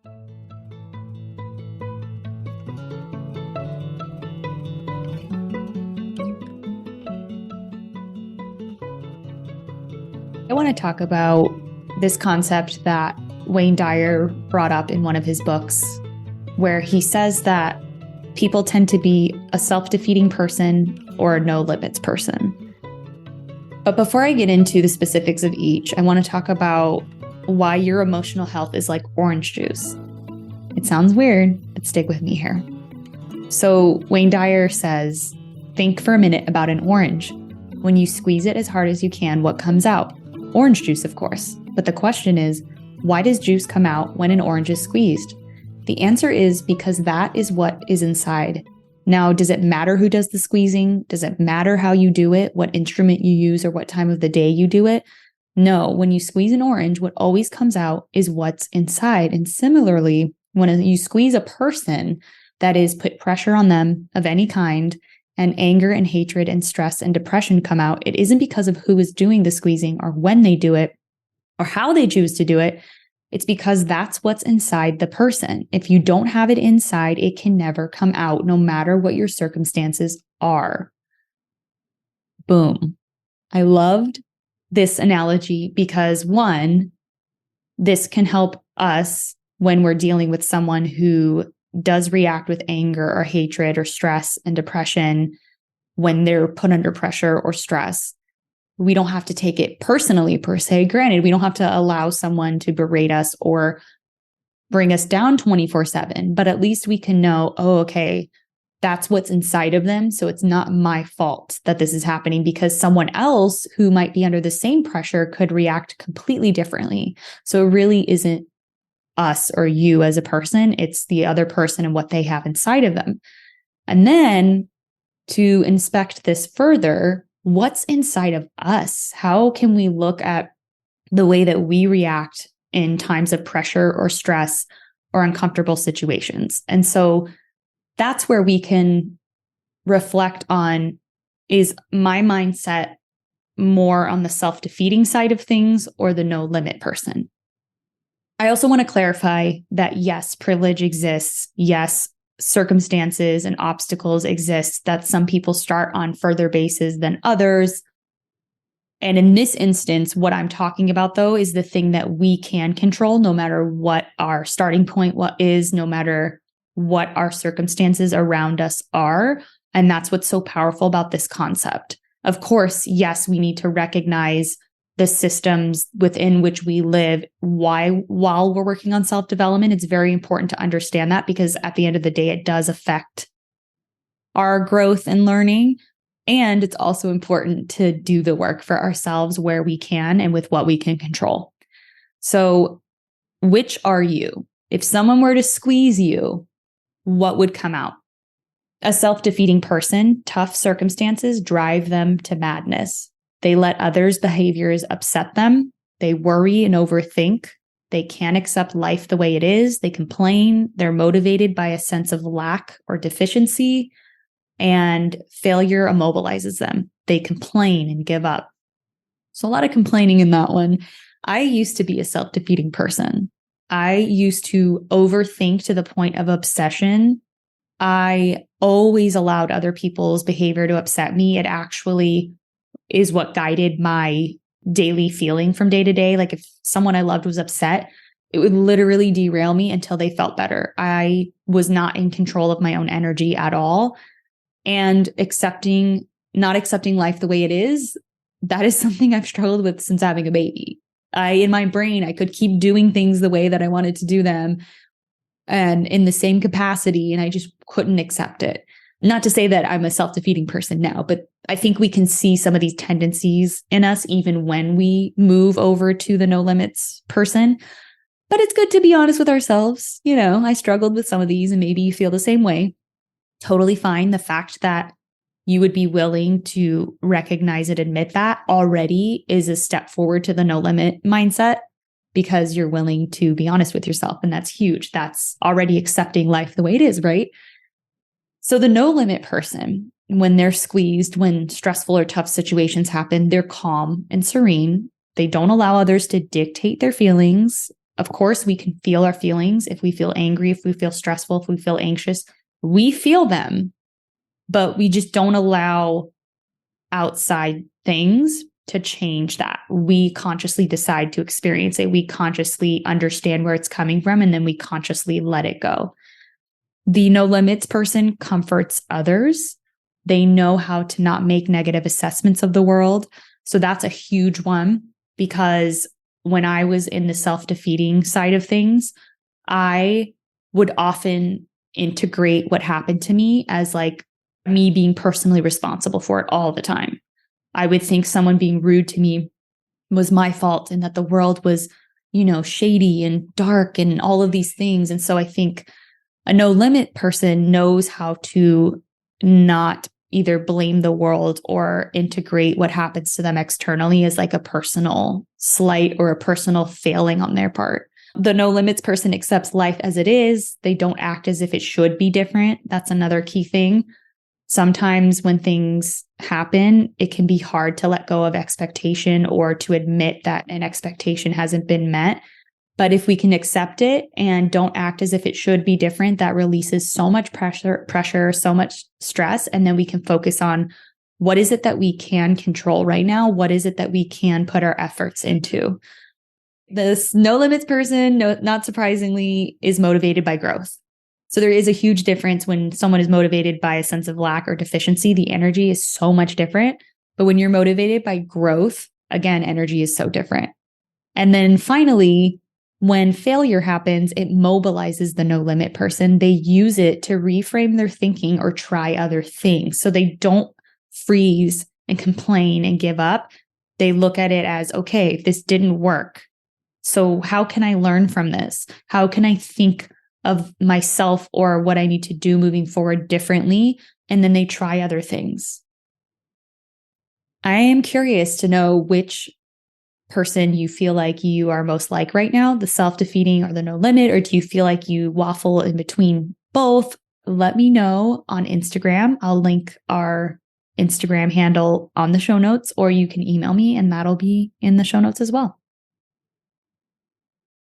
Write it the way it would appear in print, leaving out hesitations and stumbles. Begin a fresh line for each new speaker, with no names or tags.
I want to talk about this concept that Wayne Dyer brought up in one of his books, where he says that people tend to be a self-defeating person or a no-limits person. But before I get into the specifics of each, I want to talk about why your emotional health is like orange juice. It sounds weird, but stick with me here. So Wayne Dyer says, think for a minute about an orange. When you squeeze it as hard as you can, what comes out? Orange juice, of course. But the question is, why does juice come out when an orange is squeezed? The answer is because that is what is inside. Now, does it matter who does the squeezing? Does it matter how you do it, what instrument you use, or what time of the day you do it? No, when you squeeze an orange, what always comes out is what's inside. And similarly, when you squeeze a person, that is, put pressure on them of any kind, and anger and hatred and stress and depression come out, it isn't because of who is doing the squeezing or when they do it or how they choose to do it. It's because that's what's inside the person. If you don't have it inside, it can never come out, no matter what your circumstances are. Boom. I loved this analogy because, one, this can help us when we're dealing with someone who does react with anger or hatred or stress and depression when they're put under pressure or stress. We don't have to take it personally per se. Granted, we don't have to allow someone to berate us or bring us down 24/7, but at least we can know, oh, okay, that's what's inside of them. So it's not my fault that this is happening, because someone else who might be under the same pressure could react completely differently. So it really isn't us or you as a person, it's the other person and what they have inside of them. And then to inspect this further, what's inside of us? How can we look at the way that we react in times of pressure or stress or uncomfortable situations? And so that's where we can reflect on, is my mindset more on the self-defeating side of things or the no-limit person? I also want to clarify that yes, privilege exists. Yes, circumstances and obstacles exist that some people start on further bases than others. And in this instance, what I'm talking about, though, is the thing that we can control, no matter what our starting point no matter what our circumstances around us are. And that's what's so powerful about this concept. Of course, yes, we need to recognize the systems within which we live. While we're working on self-development, it's very important to understand that, because at the end of the day, it does affect our growth and learning. And it's also important to do the work for ourselves where we can and with what we can control. So which are you? If someone were to squeeze you, what would come out? A self-defeating person. Tough circumstances drive them to madness. They let others' behaviors upset them. They worry and overthink. They can't accept life the way it is. They complain. They're motivated by a sense of lack or deficiency, and failure immobilizes them. They complain and give up. So a lot of complaining in that one. I used to be a self-defeating person. I used to overthink to the point of obsession. I always allowed other people's behavior to upset me. It actually is what guided my daily feeling from day to day. Like if someone I loved was upset, it would literally derail me until they felt better. I was not in control of my own energy at all. And not accepting life the way it is, that is something I've struggled with since having a baby. In my brain, I could keep doing things the way that I wanted to do them and in the same capacity, and I just couldn't accept it. Not to say that I'm a self-defeating person now, but I think we can see some of these tendencies in us even when we move over to the no limits person. But it's good to be honest with ourselves. I struggled with some of these, and maybe you feel the same way. Totally fine. The fact that you would be willing to recognize and admit that already is a step forward to the no limit mindset, because you're willing to be honest with yourself. And that's huge. That's already accepting life the way it is, right? So the no limit person, when they're squeezed, when stressful or tough situations happen, they're calm and serene. They don't allow others to dictate their feelings. of course, we can feel our feelings. If we feel angry, if we feel stressful, if we feel anxious, we feel them, but we just don't allow outside things to change that. We consciously decide to experience it. We consciously understand where it's coming from, and then we consciously let it go. The no limits person comforts others. They know how to not make negative assessments of the world. So that's a huge one, because when I was in the self-defeating side of things, I would often integrate what happened to me as like me being personally responsible for it all the time. I would think someone being rude to me was my fault, and that the world was, shady and dark and all of these things. And so I think a no limit person knows how to not either blame the world or integrate what happens to them externally as like a personal slight or a personal failing on their part. The no limits person accepts life as it is. They don't act as if it should be different. That's another key thing. Sometimes when things happen, it can be hard to let go of expectation or to admit that an expectation hasn't been met. But if we can accept it and don't act as if it should be different, that releases so much pressure, so much stress. And then we can focus on what is it that we can control right now? What is it that we can put our efforts into? This no limits person, not surprisingly, is motivated by growth. So there is a huge difference when someone is motivated by a sense of lack or deficiency. The energy is so much different. But when you're motivated by growth, again, energy is so different. And then finally, when failure happens, it mobilizes the no limit person. They use it to reframe their thinking or try other things. So they don't freeze and complain and give up. They look at it as, okay, this didn't work. So how can I learn from this? How can I think of myself or what I need to do moving forward differently? And then they try other things. I am curious to know which person you feel like you are most like right now, the self-defeating or the no limit, or do you feel like you waffle in between both? Let me know on Instagram. I'll link our Instagram handle on the show notes, or you can email me and that'll be in the show notes as well.